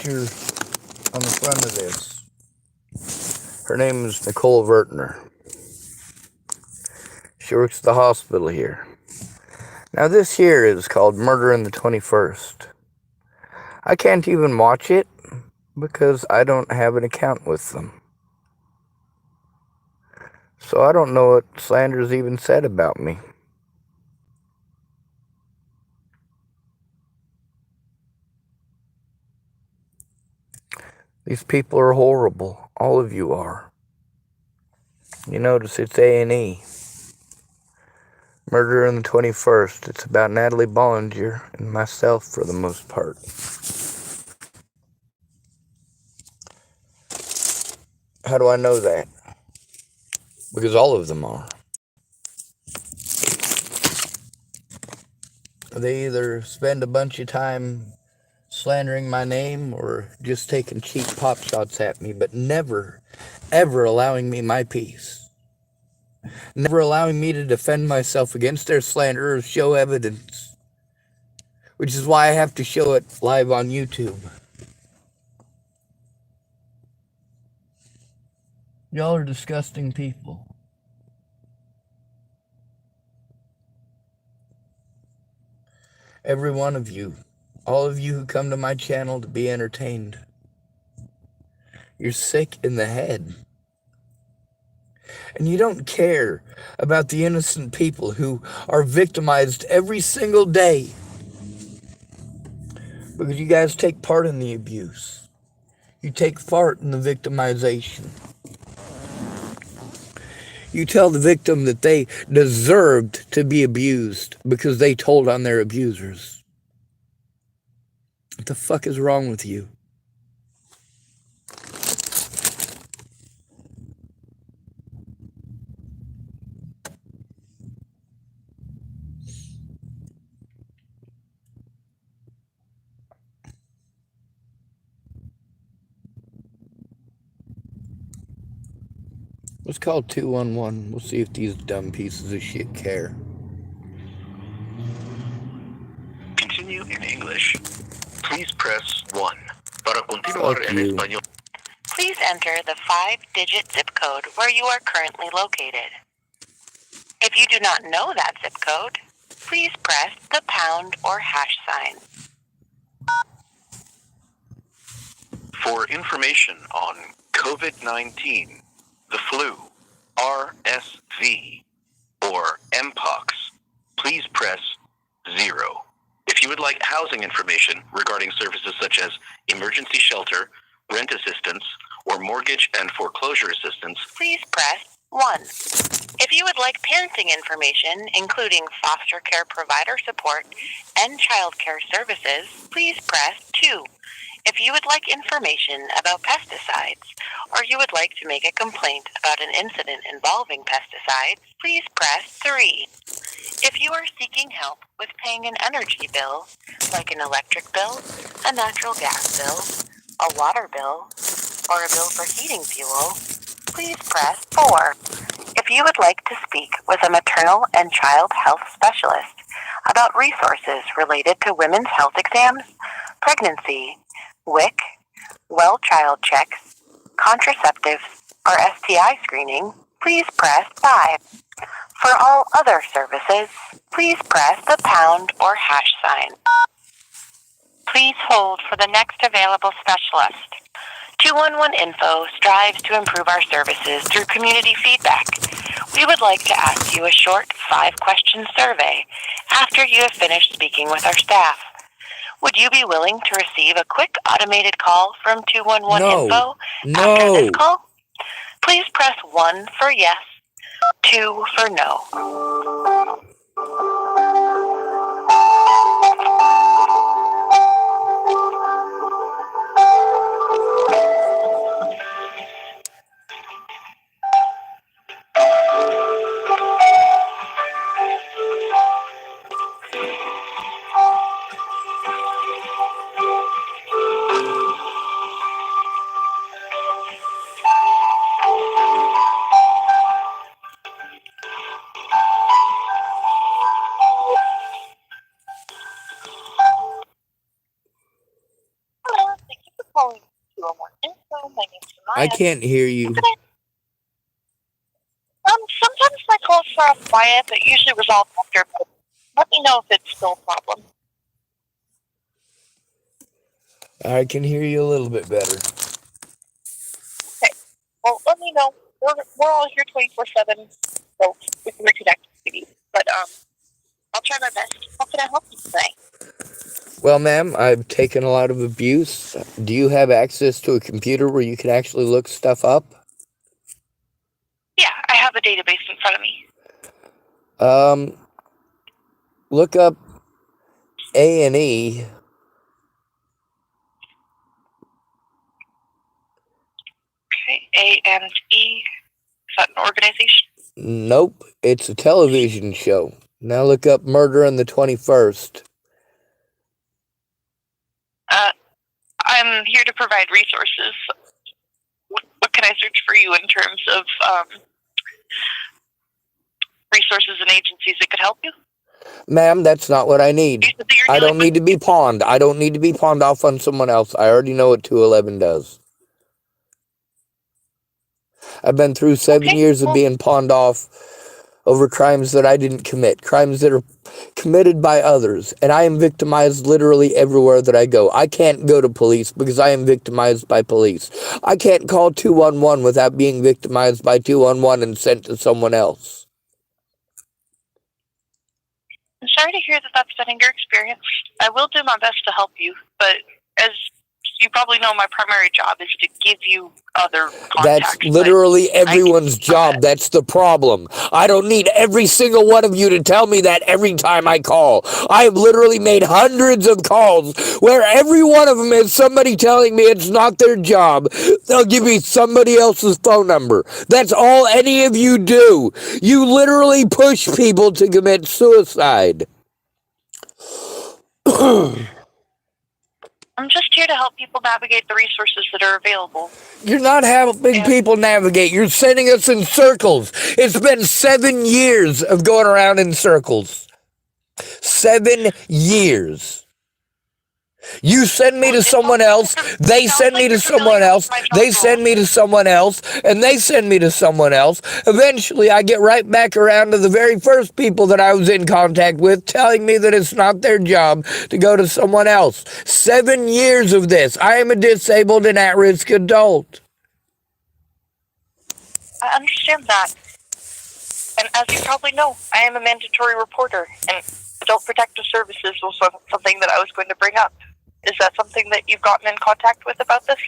Here on the front of this. Her name is Nicole Vertner. She works at the hospital here. Now this here is called Murder in the 21st. I can't even watch it because I don't have an account with them. So I don't know what slander's even said about me. These people are horrible. All of you are. You notice it's A&E. Murder in the 21st. It's about Natalie Bollinger and myself for the most part. How do I know that? Because all of them are. They either spend a bunch of time slandering my name or just taking cheap pop shots at me, but never, ever allowing me my peace. Never allowing me to defend myself against their slander or show evidence. Which is why I have to show it live on YouTube. Y'all are disgusting people. Every one of you. All of you who come to my channel to be entertained. You're sick in the head. And you don't care about the innocent people who are victimized every single day. Because you guys take part in the abuse. You take part in the victimization. You tell the victim that they deserved to be abused because they told on their abusers. What the fuck is wrong with you? Let's call 211. We'll see if these dumb pieces of shit care. Continue in English. Please press 1. Para continuar en español. Please enter the 5-digit zip code where you are currently located. If you do not know that zip code, please press the pound or hash sign. For information on COVID-19, the flu, RSV, or Mpox, please press 0. If you would like housing information regarding services such as emergency shelter, rent assistance, or mortgage and foreclosure assistance, please press 1. If you would like parenting information, including foster care provider support and child care services, please press 2. If you would like information about pesticides, or you would like to make a complaint about an incident involving pesticides, please press 3. If you are seeking help with paying an energy bill, like an electric bill, a natural gas bill, a water bill, or a bill for heating fuel, please press 4. If you would like to speak with a maternal and child health specialist about resources related to women's health exams, pregnancy, WIC, well child checks, contraceptives, or STI screening, please press 5. For all other services, please press the pound or hash sign. Please hold for the next available specialist. 211 Info strives to improve our services through community feedback. We would like to ask you a short 5-question survey after you have finished speaking with our staff. Would you be willing to receive a quick automated call from 211 Info after this call? Please press 1 for yes, 2 for no. calling 201 Info. My name's I Amaya. can't hear you. Sometimes my calls are off quiet, but usually resolve after. But let me know if it's still a problem. I can hear you a little bit better. Okay. Well, let me know. We're all here 24/7, so we can reconnect if you need. But I'll try my best. How can I help you today? Well, ma'am, I've taken a lot of abuse. Do you have access to a computer where you can actually look stuff up? Yeah, I have a database in front of me. Look up A&E. Okay, A&E. Is that an organization? Nope, it's a television show. Now look up Murder on the 21st. I'm here to provide resources. What can I search for you in terms of resources and agencies that could help you? Ma'am, that's not what I need. I don't need to be pawned. I don't need to be pawned off on someone else. I already know what 211 does. I've been through 7 years of being pawned off over crimes that I didn't commit, crimes that are committed by others, and I am victimized literally everywhere that I go. I can't go to police because I am victimized by police. I can't call 211 without being victimized by 211 and sent to someone else. I'm sorry to hear that that's been your experience. I will do my best to help you, but as you probably know, my primary job is to give you other contacts. That's literally everyone's job. That's the problem. I don't need every single one of you to tell me that every time I call. I have literally made hundreds of calls where every one of them is somebody telling me it's not their job. They'll give me somebody else's phone number. That's all any of you do. You literally push people to commit suicide. I'm just here to help people navigate the resources that are available. You're not helping people navigate. You're sending us in circles. It's been 7 years of going around in circles. 7 years. You send me to someone else, they send me to someone else, they send me to someone else, and they send me to someone else. Eventually, I get right back around to the very first people that I was in contact with, telling me that it's not their job to go to someone else. 7 years of this. I am a disabled and at-risk adult. I understand that. And as you probably know, I am a mandatory reporter, and Adult Protective Services was something that I was going to bring up. Is that something that you've gotten in contact with about this?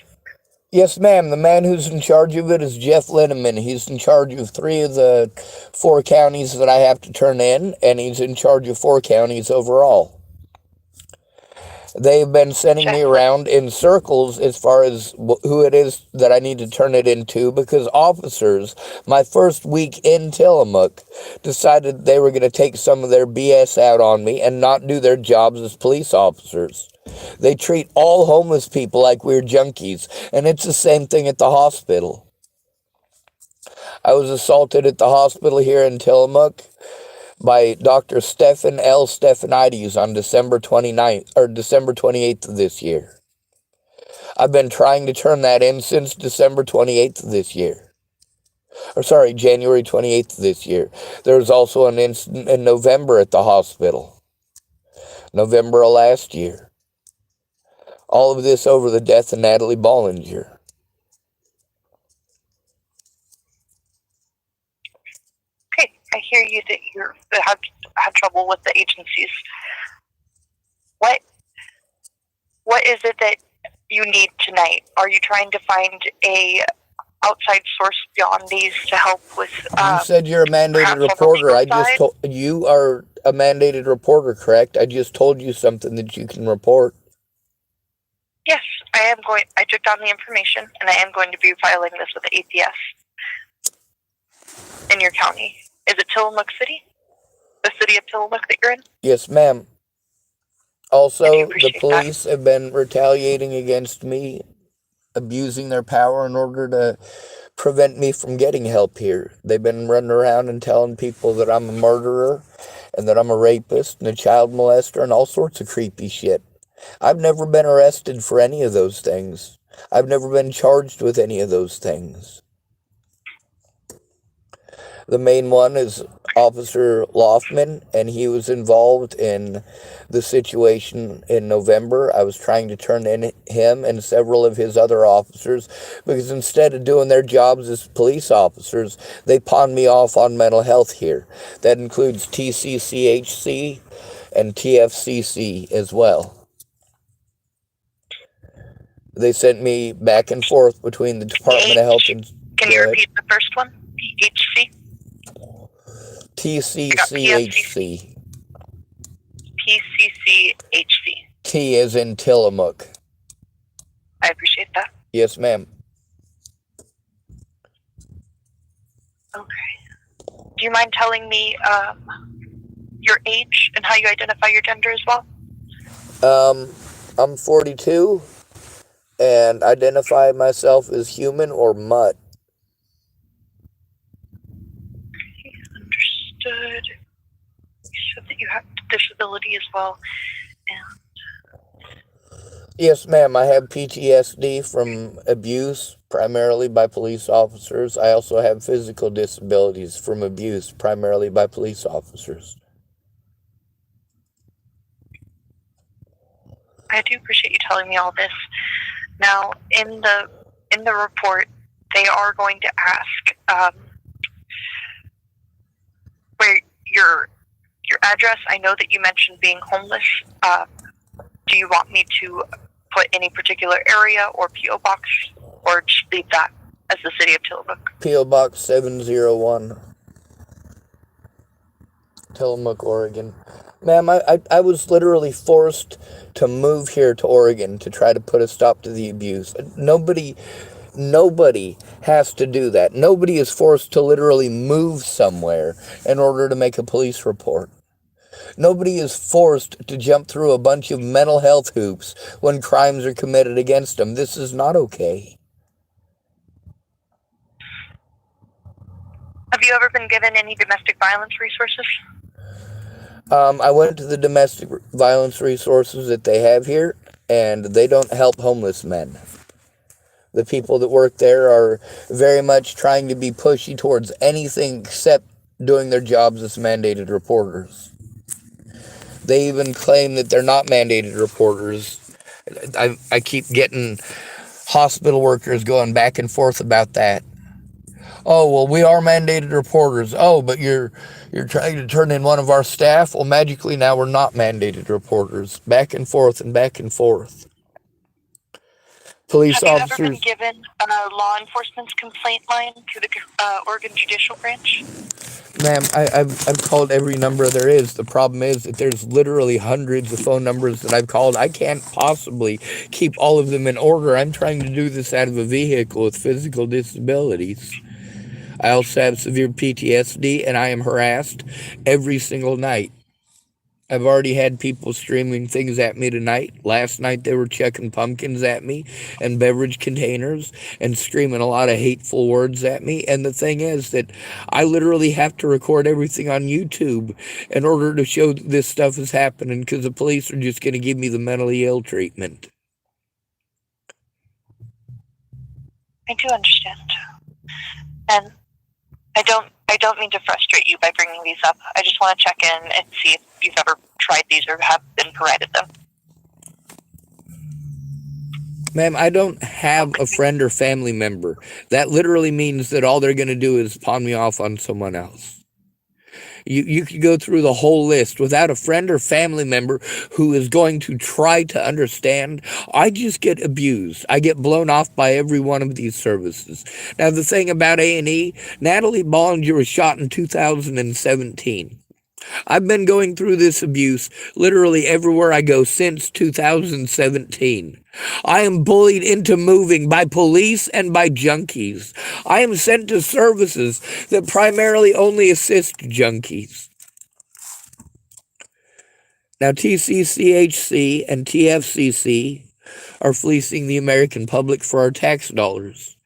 Yes, ma'am. The man who's in charge of it is Jeff Linneman. He's in charge of 3 of the 4 counties that I have to turn in, and he's in charge of 4 counties overall. They've been sending me around in circles as far as who it is that I need to turn it into, because officers, my first week in Tillamook, decided they were going to take some of their BS out on me and not do their jobs as police officers. They treat all homeless people like we're junkies, and it's the same thing at the hospital. I was assaulted at the hospital here in Tillamook by Dr. Stephan L. Stephanides on December 28th of this year. I've been trying to turn that in since December 28th of this year. January 28th of this year. There was also an incident in November at the hospital. November of last year. All of this over the death of Natalie Bollinger. Okay, I hear you that you had trouble with the agencies. What is it that you need tonight? Are you trying to find a outside source beyond these to help with? You said you're a mandated reporter. I just told you are a mandated reporter, correct? I just told you something that you can report. Yes, I took down the information, and I am going to be filing this with the APS in your county. Is it Tillamook City? The city of Tillamook that you're in? Yes, ma'am. Also, the police have been retaliating against me, abusing their power in order to prevent me from getting help here. They've been running around and telling people that I'm a murderer and that I'm a rapist and a child molester and all sorts of creepy shit. I've never been arrested for any of those things. I've never been charged with any of those things. The main one is Officer Loftman, and he was involved in the situation in November. I was trying to turn in him and several of his other officers because instead of doing their jobs as police officers, they pawned me off on mental health here. That includes TCCHC and TFCC as well. They sent me back and forth between the Department of Health and... Can you repeat the first one? PHC? TCCHC. PCCHC. T as in Tillamook. I appreciate that. Yes, ma'am. Okay. Do you mind telling me your age and how you identify your gender as well? I'm 42 and identify myself as human or mutt. Understood. You said that you have disability as well. Yes, ma'am. I have PTSD from abuse, primarily by police officers. I also have physical disabilities from abuse, primarily by police officers. I do appreciate you telling me all this. Now, in the report, they are going to ask where your address. I know that you mentioned being homeless. Do you want me to put any particular area or P.O. box, or just leave that as the city of Tillamook? P.O. Box 701, Tillamook, Oregon. Ma'am, I was literally forced to move here to Oregon to try to put a stop to the abuse. Nobody has to do that. Nobody is forced to literally move somewhere in order to make a police report. Nobody is forced to jump through a bunch of mental health hoops when crimes are committed against them. This is not okay. Have you ever been given any domestic violence resources? I went to the domestic violence resources that they have here, and they don't help homeless men. The people that work there are very much trying to be pushy towards anything except doing their jobs as mandated reporters. They even claim that they're not mandated reporters. I keep getting hospital workers going back and forth about that. Oh, well, we are mandated reporters. Oh, but you're trying to turn in one of our staff? Well, magically now we're not mandated reporters. Back and forth and back and forth. Police officers... Have you ever been given a law enforcement's complaint line through the Oregon Judicial Branch? Ma'am, I've called every number there is. The problem is that there's literally hundreds of phone numbers that I've called. I can't possibly keep all of them in order. I'm trying to do this out of a vehicle with physical disabilities. I also have severe PTSD, and I am harassed every single night. I've already had people streaming things at me tonight. Last night they were chucking pumpkins at me and beverage containers and screaming a lot of hateful words at me. And the thing is that I literally have to record everything on YouTube in order to show that this stuff is happening, because the police are just going to give me the mentally ill treatment. I do understand. And I don't mean to frustrate you by bringing these up. I just want to check in and see if you've ever tried these or have been provided them. Ma'am, I don't have a friend or family member. That literally means that all they're going to do is pawn me off on someone else. You could go through the whole list without a friend or family member who is going to try to understand. I just get abused. I get blown off by every one of these services. Now, the thing about A&E, Natalie Bollinger was shot in 2017. I've been going through this abuse literally everywhere I go since 2017. I am bullied into moving by police and by junkies. I am sent to services that primarily only assist junkies. Now, TCCHC and TFCC are fleecing the American public for our tax dollars.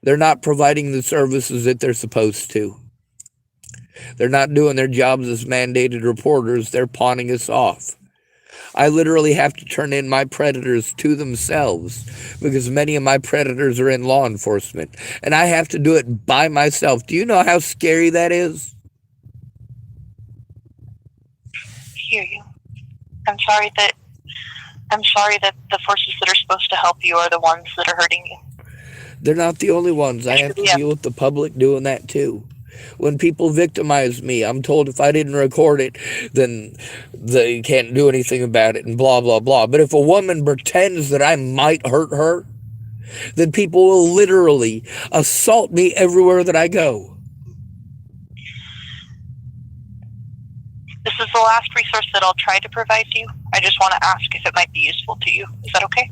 They're not providing the services that they're supposed to. They're not doing their jobs as mandated reporters. They're pawning us off. I literally have to turn in my predators to themselves because many of my predators are in law enforcement, and I have to do it by myself. Do you know how scary that is? I hear you. I'm sorry that the forces that are supposed to help you are the ones that are hurting you. They're not the only ones. I have to deal with the public doing that too. When people victimize me, I'm told if I didn't record it, then they can't do anything about it and blah, blah, blah. But if a woman pretends that I might hurt her, then people will literally assault me everywhere that I go. This is the last resource that I'll try to provide you. I just want to ask if it might be useful to you. Is that okay?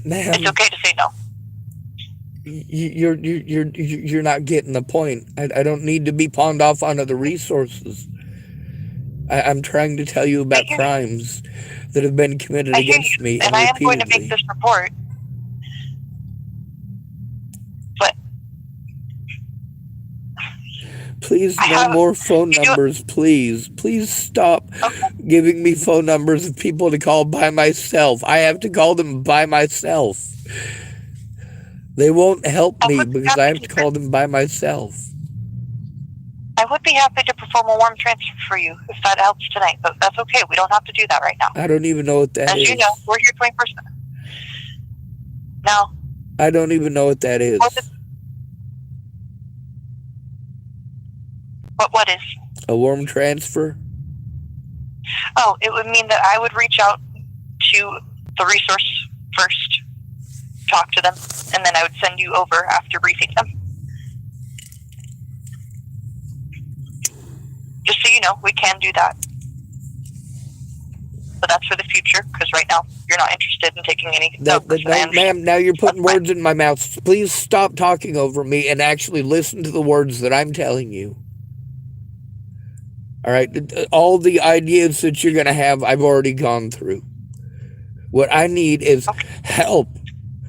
Ma'am, it's okay to say no. You're not getting the point. I don't need to be pawned off on other resources. I'm trying to tell you about crimes that have been committed against me, and I am going to make this report. But please, no more phone numbers, please. Please stop giving me phone numbers of people to call by myself. I have to call them by myself. They won't help me because I have to call them by myself. I would be happy to perform a warm transfer for you if that helps tonight, but that's okay. We don't have to do that right now. I don't even know what that is. As you know, we're here 24/7. Now, I don't even know what that is. What is? A warm transfer? Oh, it would mean that I would reach out to the resource first, talk to them, and then I would send you over after briefing them. Just so you know, we can do that. But that's for the future, because right now, you're not interested in taking any notes. Ma'am, now you're putting words in my mouth. Please stop talking over me and actually listen to the words that I'm telling you. All right? All the ideas that you're going to have, I've already gone through. What I need is help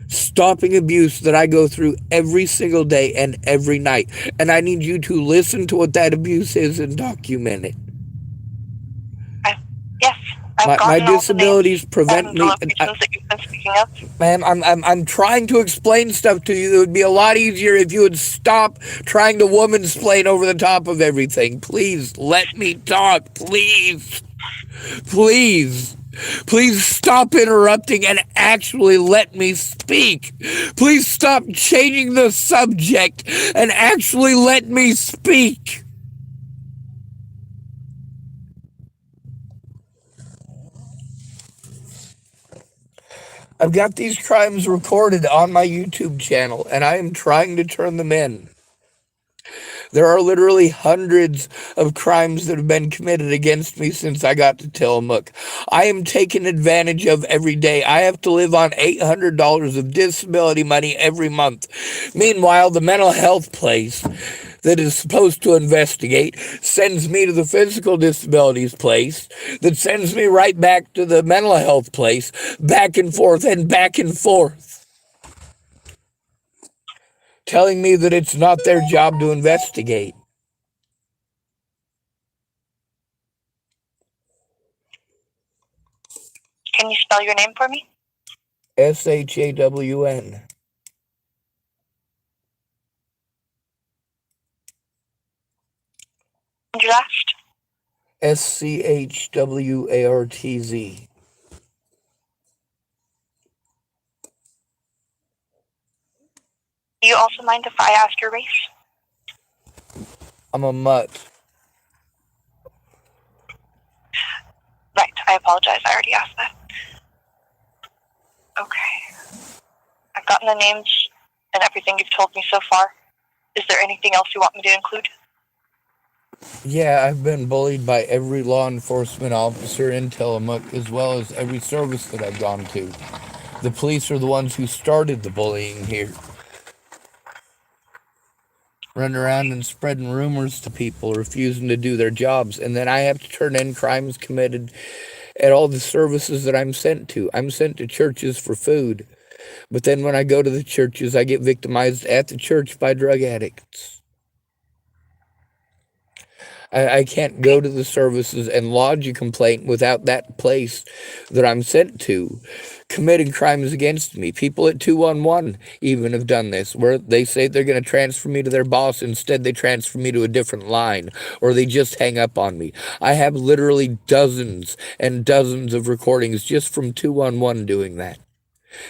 stopping abuse that I go through every single day and every night. And I need you to listen to what that abuse is and document it. Yes. My disabilities prevent me. Ma'am, I'm trying to explain stuff to you. It would be a lot easier if you would stop trying to woman-splain over the top of everything. Please, let me talk. Please. Please. Please stop interrupting and actually let me speak. Please stop changing the subject and actually let me speak. I've got these crimes recorded on my YouTube channel, and I am trying to turn them in. There are literally hundreds of crimes that have been committed against me since I got to Tillamook. I am taken advantage of every day. I have to live on $800 of disability money every month. Meanwhile, the mental health place that is supposed to investigate sends me to the physical disabilities place that sends me right back to the mental health place, back and forth and back and forth, telling me that it's not their job to investigate. Can you spell your name for me? SHAWN. And your last? SCHWARTZ. Do you also mind if I ask your race? I'm a mutt. Right, I apologize. I already asked that. Okay. I've gotten the names and everything you've told me so far. Is there anything else you want me to include? Yeah, I've been bullied by every law enforcement officer in Tillamook, as well as every service that I've gone to. The police are the ones who started the bullying here. Running around and spreading rumors to people, refusing to do their jobs, and then I have to turn in crimes committed at all the services that I'm sent to. I'm sent to churches for food, but then when I go to the churches, I get victimized at the church by drug addicts. I can't go to the services and lodge a complaint without that place that I'm sent to committing crimes against me. People at 211 even have done this, where they say they're going to transfer me to their boss. Instead, they transfer me to a different line, or they just hang up on me. I have literally dozens and dozens of recordings just from 211 doing that.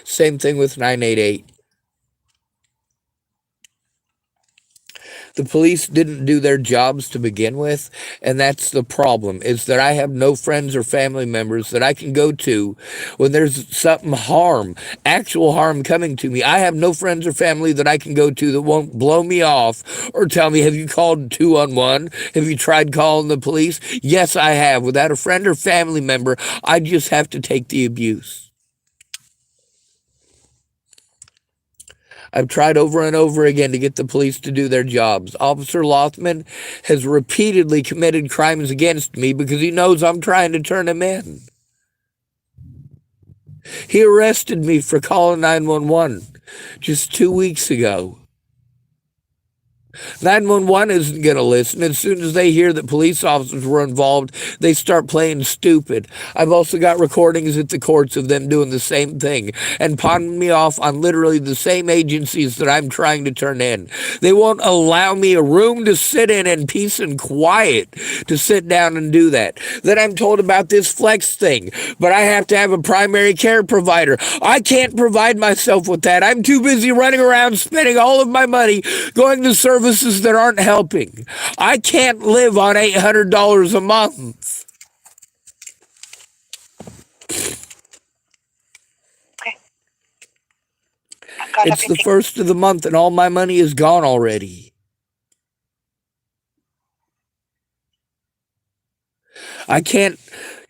Same thing with 988. The police didn't do their jobs to begin with, and that's the problem, is that I have no friends or family members that I can go to when there's something actual harm coming to me. I have no friends or family that I can go to that won't blow me off or tell me, have you called 211? Have you tried calling the police? Yes, I have. Without a friend or family member, I just have to take the abuse. I've tried over and over again to get the police to do their jobs. Officer Lothman has repeatedly committed crimes against me because he knows I'm trying to turn him in. He arrested me for calling 911 just 2 weeks ago. 911 isn't going to listen. As soon as they hear that police officers were involved, they start playing stupid. I've also got recordings at the courts of them doing the same thing and pawning me off on literally the same agencies that I'm trying to turn in. They won't allow me a room to sit in peace and quiet to sit down and do that. Then I'm told about this flex thing, but I have to have a primary care provider. I can't provide myself with that. I'm too busy running around spending all of my money going to services that aren't helping. I can't live on $800 a month. Okay. It's the first of the month and all my money is gone already. I can't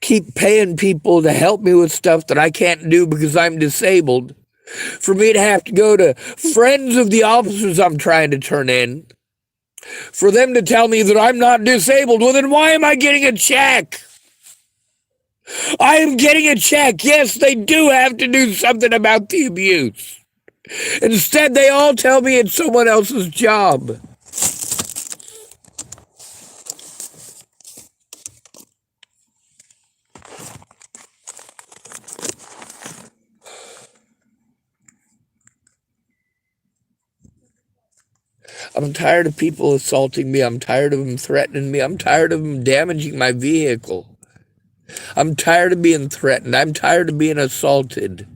keep paying people to help me with stuff that I can't do because I'm disabled. For me to have to go to friends of the officers I'm trying to turn in, for them to tell me that I'm not disabled, well, then why am I getting a check? I am getting a check. Yes, they do have to do something about the abuse. Instead, they all tell me it's someone else's job. I'm tired of people assaulting me. I'm tired of them threatening me. I'm tired of them damaging my vehicle. I'm tired of being threatened. I'm tired of being assaulted.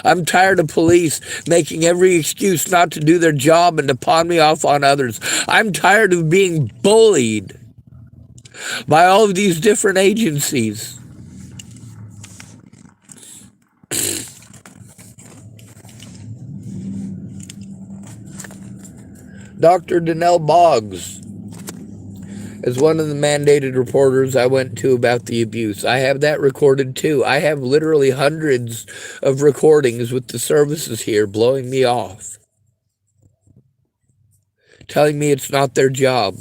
I'm tired of police making every excuse not to do their job and to pawn me off on others. I'm tired of being bullied by all of these different agencies. Dr. Danelle Boggs is one of the mandated reporters I went to about the abuse. I have that recorded too. I have literally hundreds of recordings with the services here blowing me off, telling me it's not their job,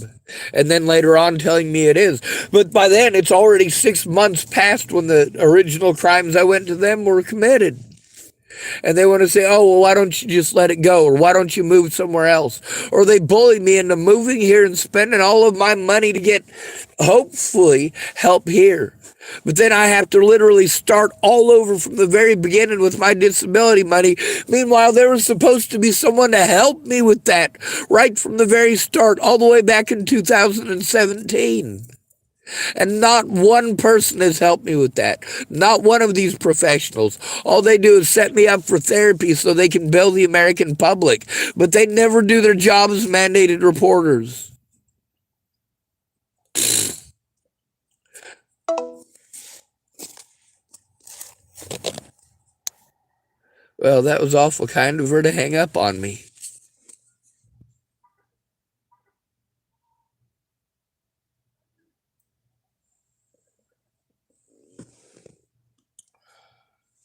and then later on telling me it is. But by then, it's already 6 months past when the original crimes I went to them were committed. And they want to say, oh, well, why don't you just let it go? Or why don't you move somewhere else? Or they bully me into moving here and spending all of my money to get, hopefully, help here. But then I have to literally start all over from the very beginning with my disability money. Meanwhile, there was supposed to be someone to help me with that right from the very start, all the way back in 2017. And not one person has helped me with that. Not one of these professionals. All they do is set me up for therapy so they can bill the American public. But they never do their job as mandated reporters. Well, that was awful kind of her to hang up on me.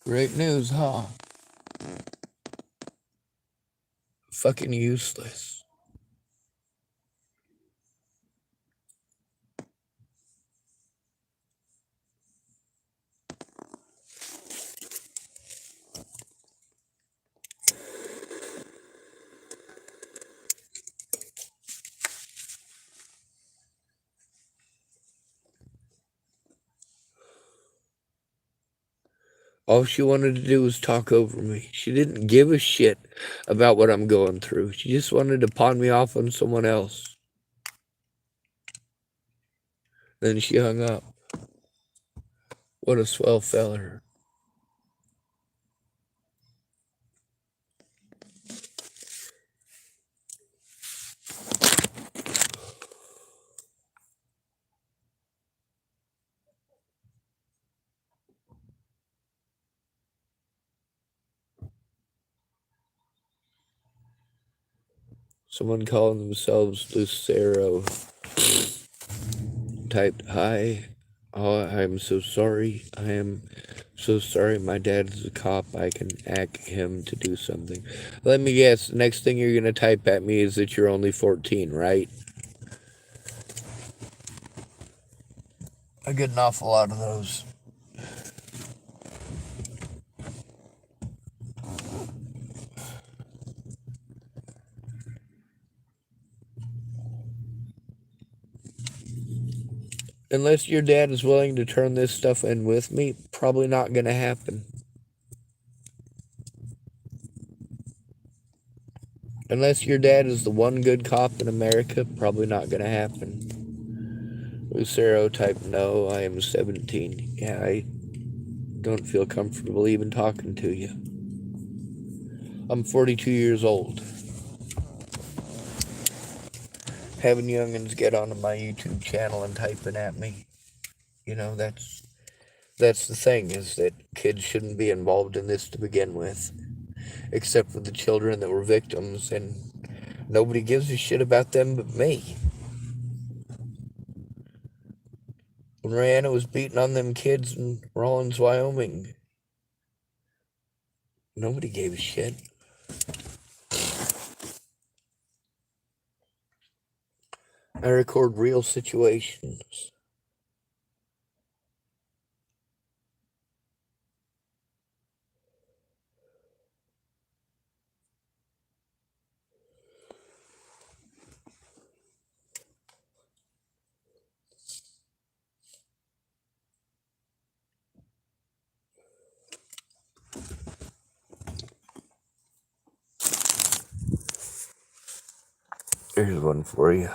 Great news, huh? Fucking useless. All she wanted to do was talk over me. She didn't give a shit about what I'm going through. She just wanted to pawn me off on someone else. Then she hung up. What a swell feller. Someone calling themselves Lucero typed, "Hi. Oh, I'm so sorry. I am so sorry. My dad is a cop. I can ask him to do something." Let me guess. The next thing you're going to type at me is that you're only 14, right? I get an awful lot of those. Unless your dad is willing to turn this stuff in with me, probably not going to happen. Unless your dad is the one good cop in America, probably not going to happen. Lucero typed, "No, I am 17. Yeah, I don't feel comfortable even talking to you. I'm 42 years old." Having youngins get onto my YouTube channel and typing at me, you know, that's the thing, is that kids shouldn't be involved in this to begin with, except for the children that were victims, and nobody gives a shit about them but me. When Rihanna was beating on them kids in Rawlins, Wyoming, nobody gave a shit. I record real situations. Here's one for you.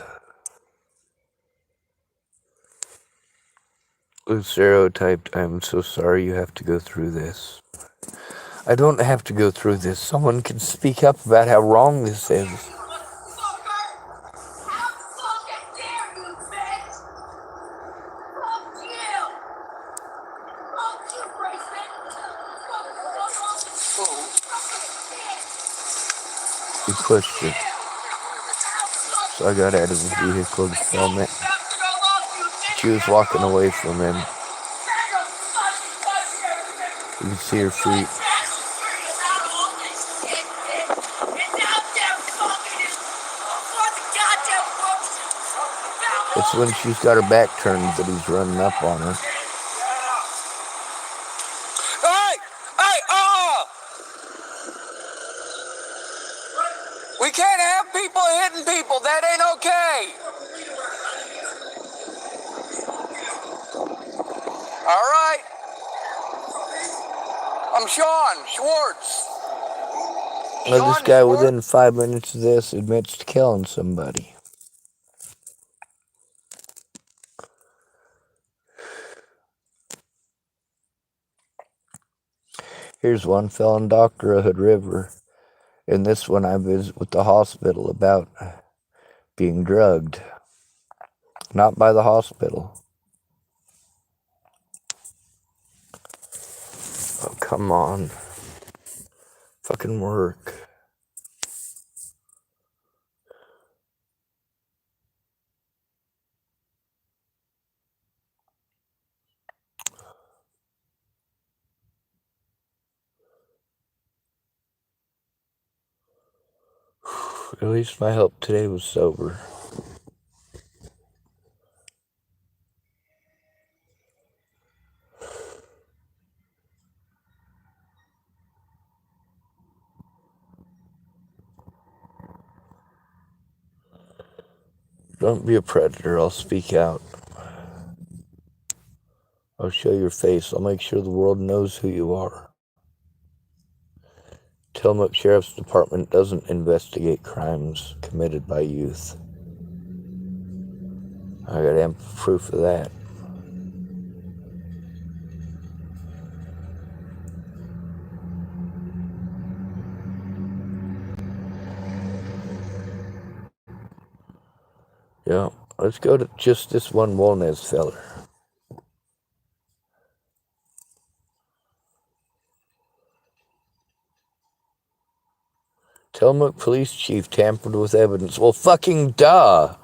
Lucero typed, "I'm so sorry you have to go through this." I don't have to go through this. Someone can speak up about how wrong this is. He pushed it, so I got out of the vehicle to film it. She was walking away from him. You can see her feet. It's when she's got her back turned that he's running up on her. We can't have people hitting people. That ain't okay. All right. I'm Sean Schwartz. Now, this guy, within 5 minutes of this, admits to killing somebody. Here's one, fell in Dr. Hood River. In this one, I visit with the hospital about being drugged. Not by the hospital. Oh, come on. Fucking work. At least my help today was sober. Don't be a predator, I'll speak out. I'll show your face, I'll make sure the world knows who you are. Tillamook Sheriff's Department doesn't investigate crimes committed by youth. I got ample proof of that. Yeah, let's go to just this one Wolnez feller. Tillamook Police Chief tampered with evidence. Well, fucking duh.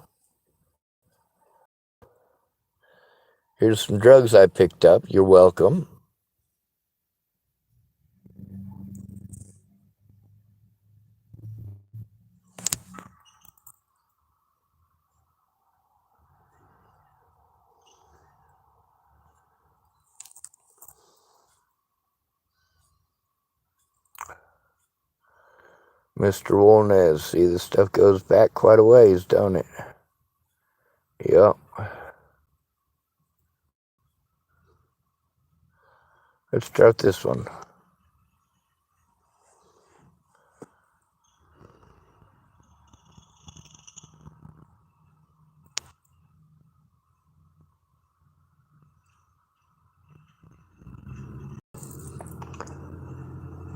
Here's some drugs I picked up. You're welcome. Mr. Wolnez, see, this stuff goes back quite a ways, don't it? Yep. Let's start this one.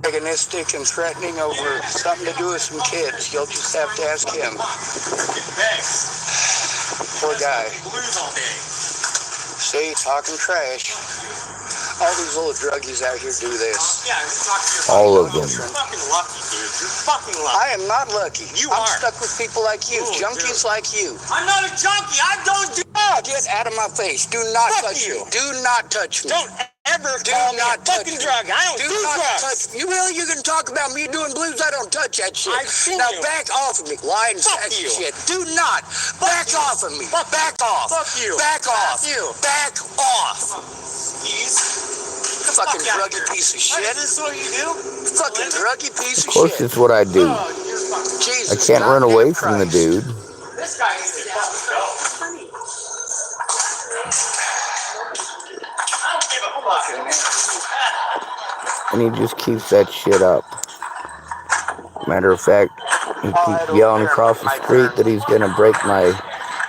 Antagonistic and threatening over something to do with some kids. You'll just have to ask him. Poor guy. See, talking trash. All these little druggies out here do this. All of them. You're fucking lucky, dude. You're fucking lucky. I am not lucky. I'm stuck with people like you, junkies like you. I'm not a junkie. I don't do. Get out of my face. Do not touch me. Do not touch me. Don't ever call me a fucking drug. I don't do drugs. Touch me. You really? You can talk about me doing blues? I don't touch that shit. I've seen now you. back off of me. Lying sack you. shit. Do not. Back off of me. Back off. Fuck you. Back off. You. Back off. Please. Fucking druggy piece of shit. Is this what you do? Fucking druggy piece Of of course, shit. it's what I do. Jesus, I can't run away from the Christ. dude. This guy needs to go. And he just keeps that shit up. Matter of fact, he keeps yelling across the street that he's gonna break my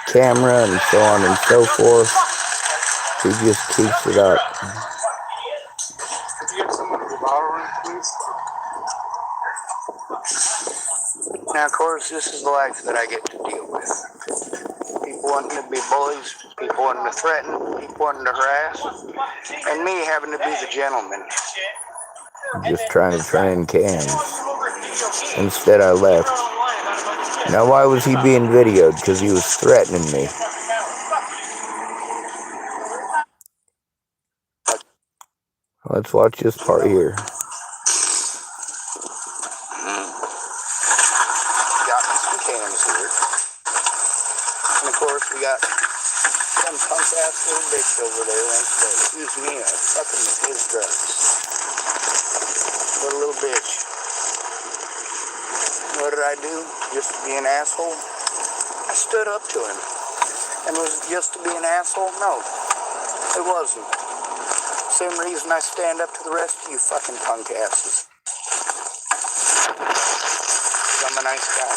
camera and so on and so forth. He just keeps it up. Could you get someone to the bottle room, please? Now, of course, this is the life that I get to deal with. People wanting to be bullies, people wanting to threaten, people wanting to harass, and me having to be the gentleman. Just trying to train cans. Instead, I left. Now, why was he being videoed? Because he was threatening me. Let's watch this part here. Got me some cans here. And of course, we got some punk ass little bitch over there wants to accuse me of fucking with his drugs. What a little bitch. What did I do? Just to be an asshole? I stood up to him. And was it just to be an asshole? No, it wasn't. Same reason I stand up to the rest of you fucking punk asses. 'Cause I'm a nice guy.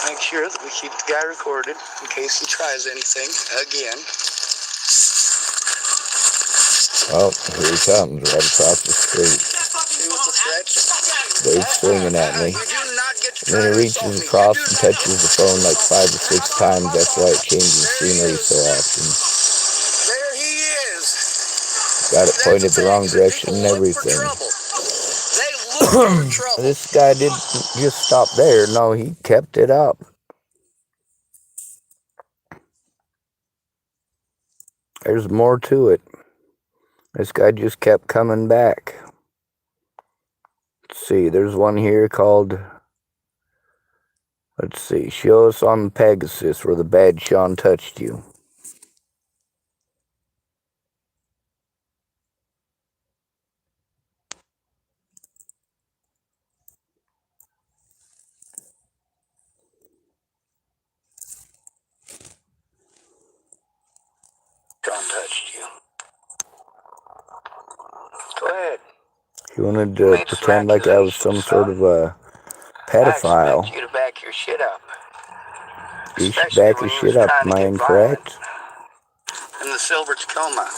Make sure that we keep the guy recorded in case he tries anything again. Oh, here he comes, right across the street. See what the threats? They're swinging at me. You do not get to And then try he to assault reaches me. across You do and not touches get the to phone try like to 5 to assault 6 me. times. That's why it changes There he scenery is. so often. There he is. Got it That's pointed the wrong thing. direction People and look for everything. trouble. They look for trouble. This guy didn't just stop there. No, he kept it up. There's more to it. This guy just kept coming back. Let's see, there's one here called, let's see, show us on the Pegasus where the bad Sean touched you. Sean touched you. ahead. He wanted You to made some pretend like I was some accusations, sort son. of a I pedophile. expect you to back your shit up. You should Especially back when your you was shit up. trying Am to I get violent. incorrect? In the Silver Tacoma.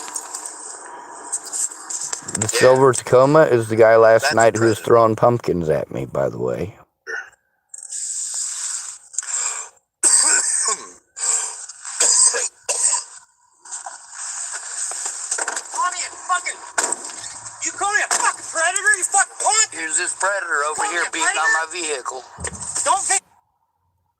The Silver Tacoma is the guy last That's night a who was predator. throwing pumpkins at me, by the way. You call me a fucking predator, you fucking punk? Here's this predator over here beating on my vehicle. Don't be...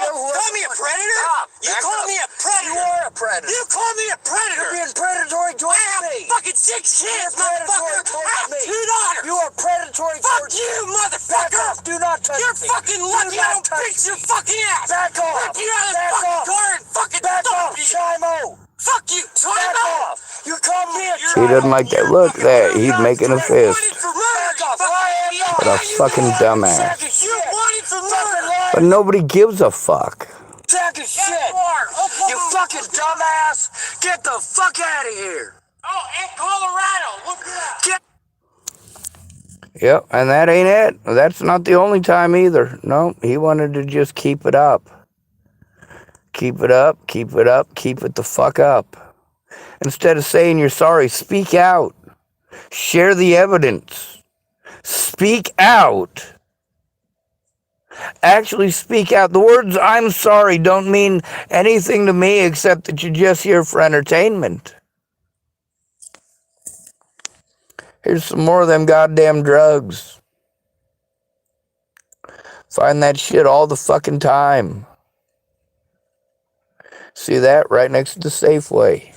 Call me a predator? Stop. You Back call up. me a predator? You are a predator. You call me a predator? You're being predatory towards I have me. fucking 6 kids, motherfucker! predatory I have towards me. 2 daughters! You are predatory Fuck towards you, me. Back motherfucker! off. Do not touch You're me. fucking lucky I don't touch beat your me. fucking ass! Back off. Rip you out of the Back fucking off. car and fucking Back stop off, you! Chimo. Fuck you, Back Chimo! off. You call me a He doesn't like that. Look, that he's Not making a threat. fist. Wanted for murder! Back off. I am not. What a fucking dumbass. You wanted for murder! But nobody gives a fuck. Sack of shit. You are! You fucking dumbass. Get the fuck out of here. Oh, in Colorado! Look at that! Get Yep, and that ain't it. That's not the only time either. No, he wanted to just keep it up. Keep it up, keep it up, keep it the fuck up. Instead of saying you're sorry, speak out. Share the evidence. Speak out. Actually speak out. The words "I'm sorry" don't mean anything to me except that you're just here for entertainment. Here's some more of them goddamn drugs. Find that shit all the fucking time. See that? Right next to the Safeway.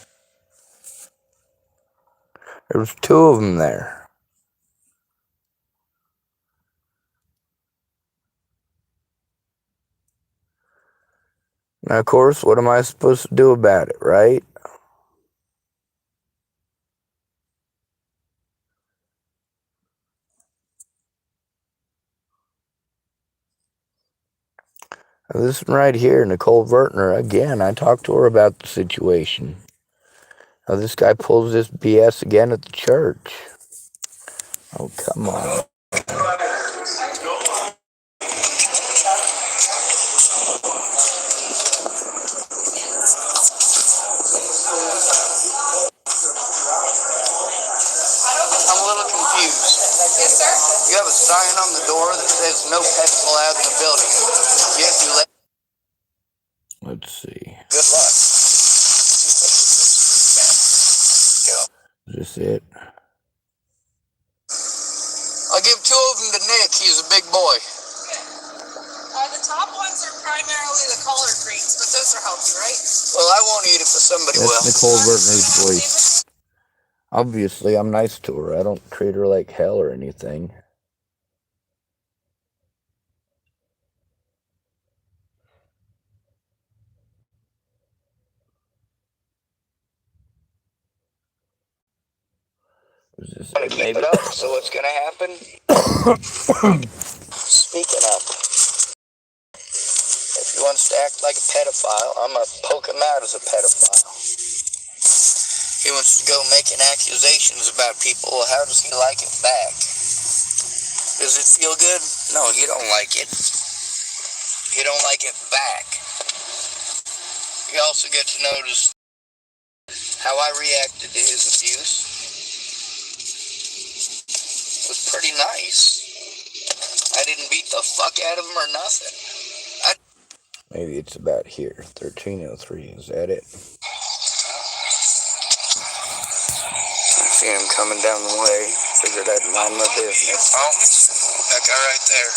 There was 2 of them there. Now, of course, what am I supposed to do about it, right? Now, this one right here, Nicole Vertner, again, I talked to her about the situation. Now, this guy pulls this BS again at the church. Oh, come on. I'm a little confused. Yes, sir. You have a sign on the door that says no pets allowed in the building. Yet you let. Let's see. Good luck. Is this it? I'll give 2 of them to Nick. He's a big boy. The top ones are primarily the collard greens, but those are healthy, right? Well, I won't eat it, but somebody will. That's Nicole Vertner's voice. Obviously, I'm nice to her. I don't treat her like hell or anything. Is this I'm gonna it, keep maybe? it up, so what's gonna happen? Speaking of, if he wants to act like a pedophile, I'm gonna poke him out as a pedophile. He wants to go making accusations about people. Well, how does he like it back? Does it feel good? No, you don't like it. You don't like it back. You also get to notice how I reacted to his abuse. It was pretty nice. I didn't beat the fuck out of him or nothing. Maybe it's about here. 1303. Is that it? I see him coming down the way. Figured I'd mind my business. Oh, that guy right there.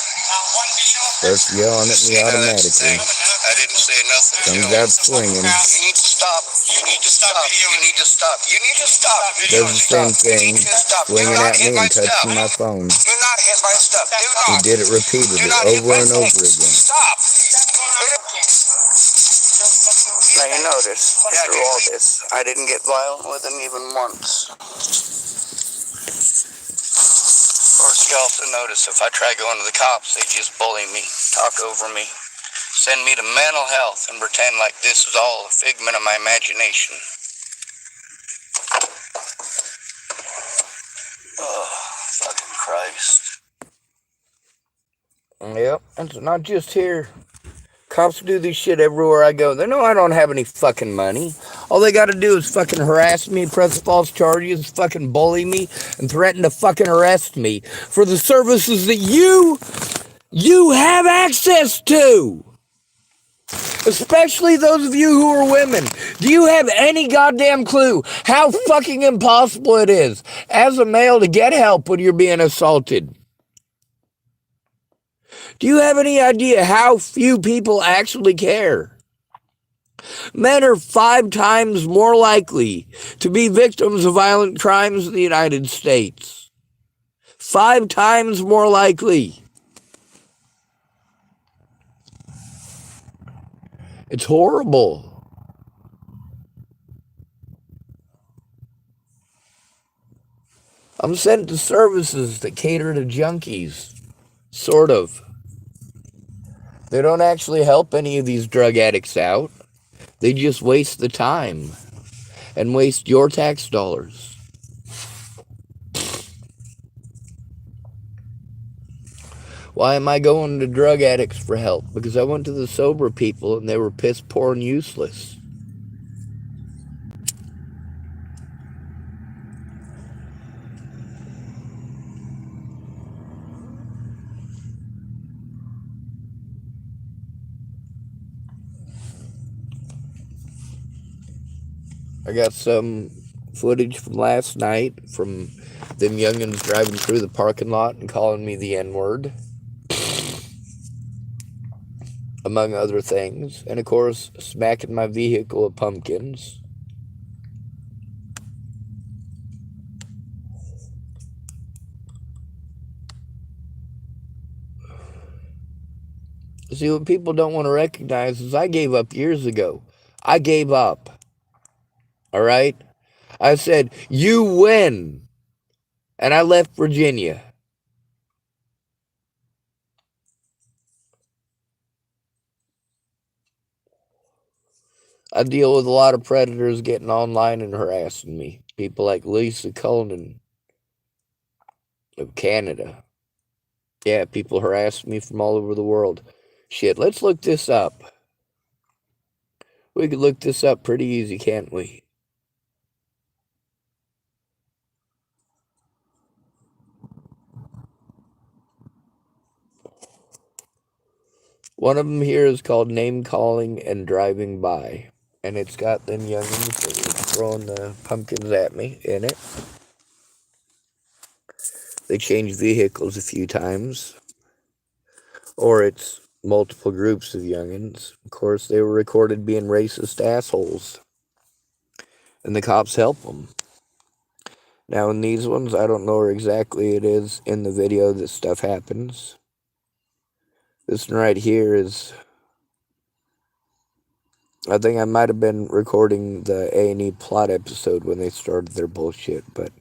Starts yelling at me automatically. I didn't say nothing. Comes out swinging. You need to stop. You need to stop. You need to stop. You need to stop. Does the same thing. Swinging at me and touching my phone. Do not hit my stuff. Do He not. did it repeatedly, over and over again. Stop. Now you notice, through all this, I didn't get violent with him even once. Of course, you also notice if I try going to the cops, they just bully me, talk over me, send me to mental health, and pretend like this is all a figment of my imagination. Oh. Christ. Yep, it's not just here. Cops do this shit everywhere I go. They know I don't have any fucking money. All they gotta do is fucking harass me, press false charges, fucking bully me, and threaten to fucking arrest me for the services that you have access to. Especially those of you who are women. Do you have any goddamn clue how fucking impossible it is as a male to get help when you're being assaulted? Do you have any idea how few people actually care? Men are 5 times more likely to be victims of violent crimes in the United States. 5 times more likely. It's horrible. I'm sent to services that cater to junkies. Sort of. They don't actually help any of these drug addicts out. They just waste the time and waste your tax dollars. Why am I going to drug addicts for help? Because I went to the sober people and they were piss poor and useless. I got some footage from last night from them youngins driving through the parking lot and calling me the N-word, among other things. And of course, smacking my vehicle with pumpkins. See, what people don't want to recognize is I gave up years ago. I gave up. All right? I said, you win. And I left Virginia. I deal with a lot of predators getting online and harassing me. People like Lisa Cullen of Canada. Yeah, people harass me from all over the world. Shit, let's look this up. We could look this up pretty easy, can't we? One of them here is called Name Calling and Driving By. And it's got them youngins that were throwing the pumpkins at me in it. They changed vehicles a few times. Or it's multiple groups of youngins. Of course, they were recorded being racist assholes. And the cops help them. Now, in these ones, I don't know where exactly it is in the video that stuff happens. This one right here is... I think I might have been recording the A&E plot episode when they started their bullshit, but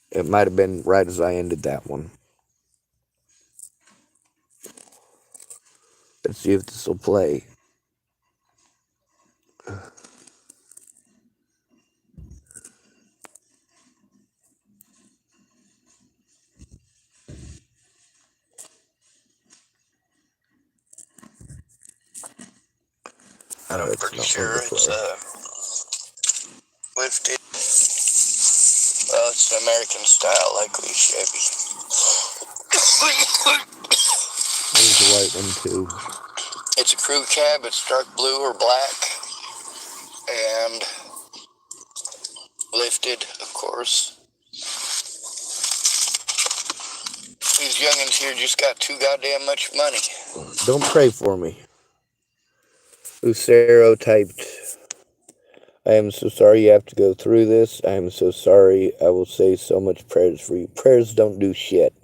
it might have been right as I ended that one. Let's see if this will play. And I'm pretty sure it's lifted. Well, it's an American style, likely Chevy. There's a white one too. It's a crew cab. It's dark blue or black. And lifted, of course. These youngins here just got too goddamn much money. Don't pray for me. Who stereotyped. I am so sorry you have to go through this. I am so sorry. I will say so much prayers for you. Prayers don't do shit.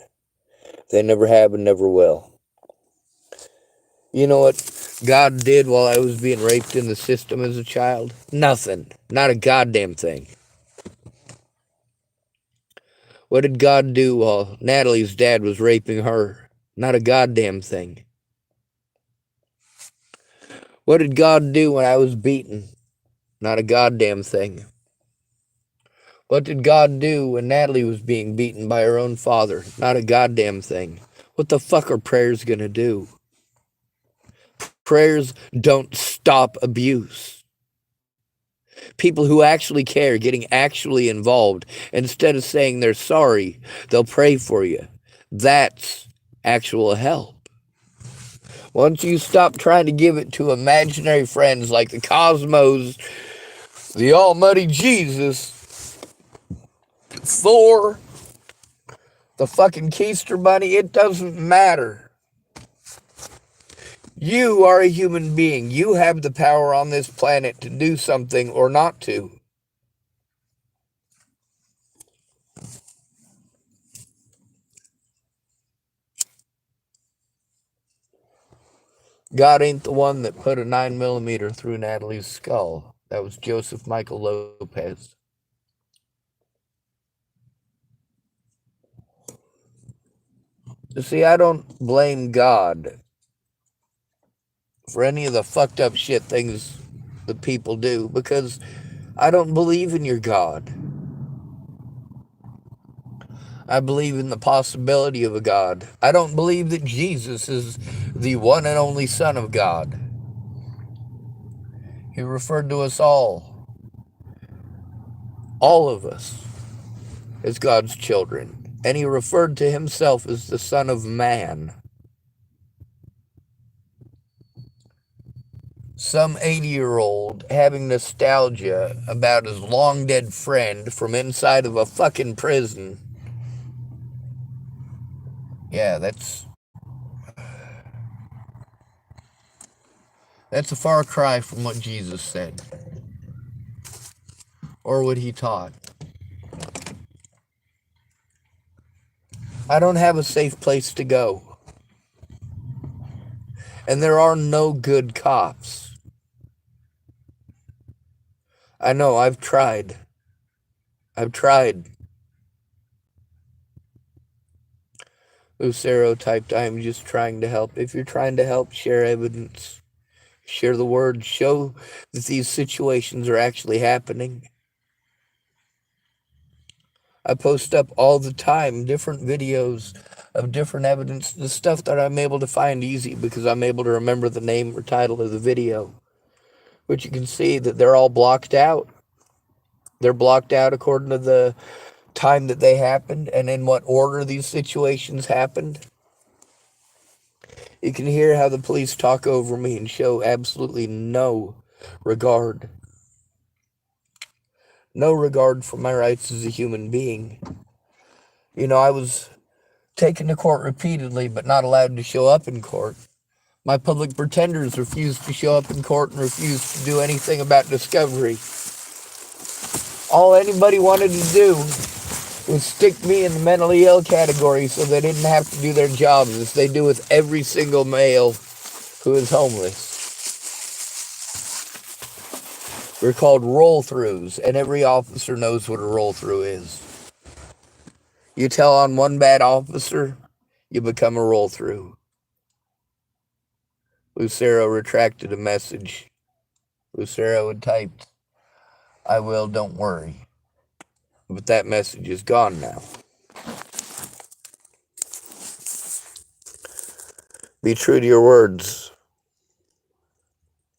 They never have and never will. You know what God did while I was being raped in the system as a child? Nothing. Not a goddamn thing. What did God do while Natalie's dad was raping her? Not a goddamn thing. What did God do when I was beaten? Not a goddamn thing. What did God do when Natalie was being beaten by her own father? Not a goddamn thing. What the fuck are prayers gonna do? Prayers don't stop abuse. People who actually care, getting actually involved, instead of saying they're sorry, they'll pray for you. That's actual help. Once you stop trying to give it to imaginary friends like the cosmos, the almighty Jesus, Thor, the fucking Keister Bunny, it doesn't matter. You are a human being. You have the power on this planet to do something or not to. God ain't the one that put a 9mm through Natalie's skull. That was Joseph Michael Lopez. You see, I don't blame God for any of the fucked up shit things that people do, because I don't believe in your God. I believe in the possibility of a God. I don't believe that Jesus is the one and only Son of God. He referred to us all of us, as God's children. And he referred to himself as the Son of Man. Some 80-year-old having nostalgia about his long-dead friend from inside of a fucking prison. Yeah, that's a far cry from what Jesus said. Or what he taught. I don't have a safe place to go. And there are no good cops. I know, I've tried. Lucero typed, I am just trying to help. If you're trying to help, share evidence. Share the word. Show that these situations are actually happening. I post up all the time different videos of different evidence, the stuff that I'm able to find easy because I'm able to remember the name or title of the video. Which you can see that they're all blocked out. They're blocked out according to the time that they happened and in what order these situations happened. You can hear how the police talk over me and show absolutely no regard. No regard for my rights as a human being. You know, I was taken to court repeatedly, but not allowed to show up in court. My public pretenders refused to show up in court and refused to do anything about discovery. All anybody wanted to do was stick me in the mentally ill category so they didn't have to do their jobs as they do with every single male who is homeless. We're called roll-throughs, and every officer knows what a roll-through is. You tell on one bad officer, you become a roll-through. Lucero retracted a message. Lucero had typed, I will, don't worry. But that message is gone now. Be true to your words.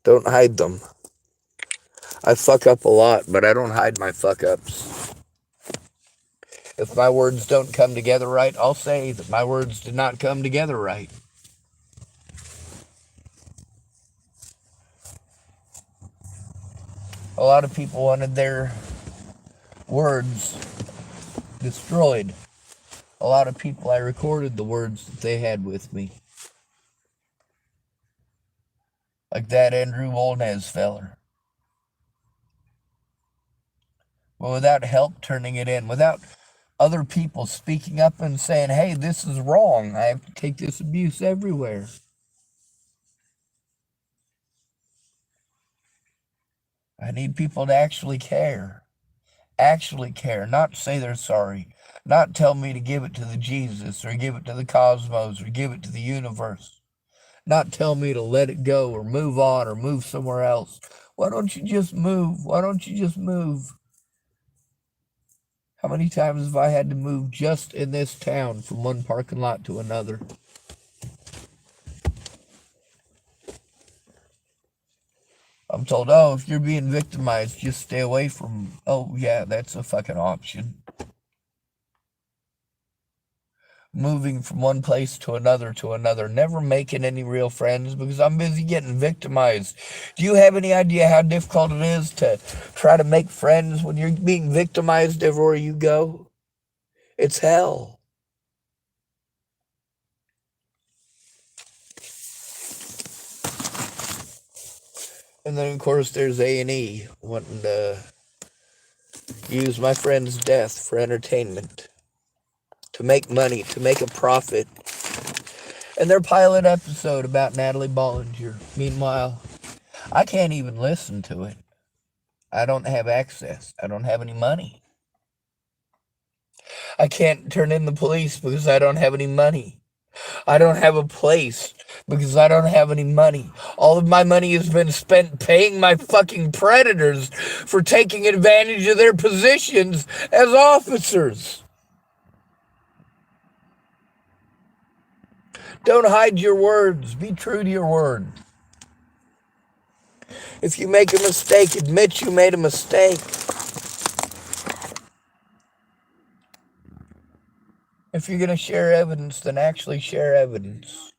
Don't hide them. I fuck up a lot, but I don't hide my fuck-ups. If my words don't come together right, I'll say that my words did not come together right. A lot of people wanted their words destroyed. A lot of people, I recorded the words that they had with me. Like that Andrew Wolnez feller. But without help turning it in, without other people speaking up and saying, hey, this is wrong. I have to take this abuse everywhere. I need people to actually care. Actually care. Not say they're sorry. Not tell me to give it to the Jesus or give it to the cosmos or give it to the universe. Not tell me to let it go or move on or move somewhere else. Why don't you just move? Why don't you just move? How many times have I had to move just in this town from one parking lot to another? I'm told, oh, if you're being victimized, just stay away from... Oh, yeah, that's a fucking option. Moving from one place to another, never making any real friends because I'm busy getting victimized. Do you have any idea how difficult it is to try to make friends when you're being victimized everywhere you go? It's hell. And then, of course, there's A&E wanting to use my friend's death for entertainment, to make money, to make a profit. And their pilot episode about Natalie Bollinger. Meanwhile, I can't even listen to it. I don't have access. I don't have any money. I can't turn in the police because I don't have any money. I don't have a place because I don't have any money. All of my money has been spent paying my fucking predators for taking advantage of their positions as officers. Don't hide your words. Be true to your word. If you make a mistake, admit you made a mistake. If you're going to share evidence, then actually share evidence.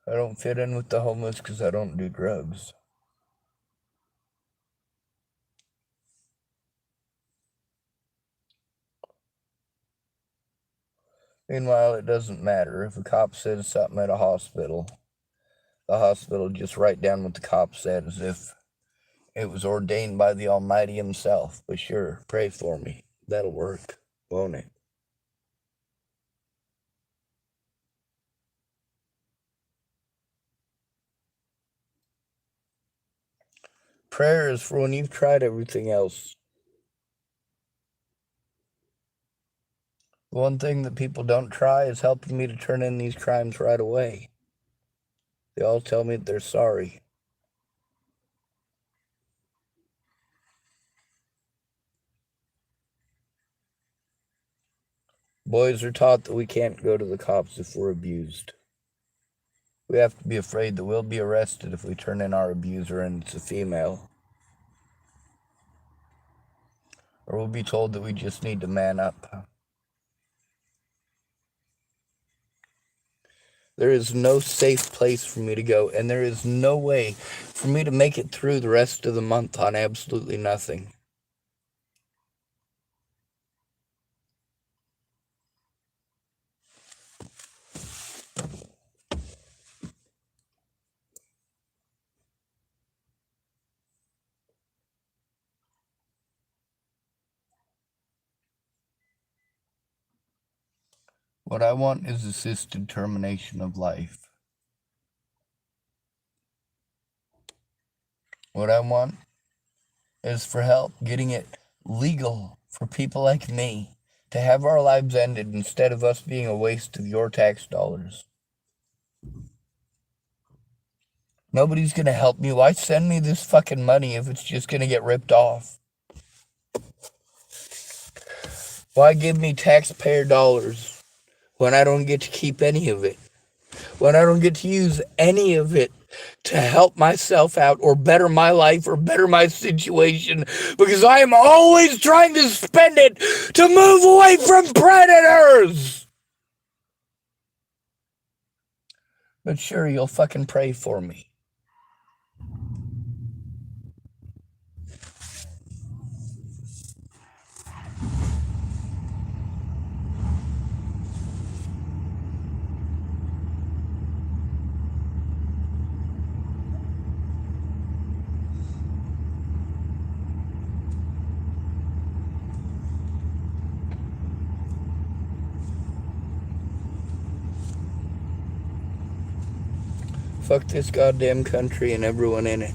I don't fit in with the homeless because I don't do drugs. Meanwhile, it doesn't matter. If a cop says something at a hospital, the hospital just write down what the cop said as if it was ordained by the Almighty himself. But sure, pray for me. That'll work, won't it? Prayer is for when you've tried everything else. The one thing that people don't try is helping me to turn in these crimes right away. They all tell me that they're sorry. Boys are taught that we can't go to the cops if we're abused. We have to be afraid that we'll be arrested if we turn in our abuser and it's a female. Or we'll be told that we just need to man up. There is no safe place for me to go, and there is no way for me to make it through the rest of the month on absolutely nothing. What I want is assisted termination of life. What I want is for help getting it legal for people like me to have our lives ended instead of us being a waste of your tax dollars. Nobody's going to help me. Why send me this fucking money if it's just going to get ripped off? Why give me taxpayer dollars when I don't get to keep any of it? When I don't get to use any of it to help myself out or better my life or better my situation, because I am always trying to spend it to move away from predators. But sure, you'll fucking pray for me. Fuck this goddamn country and everyone in it.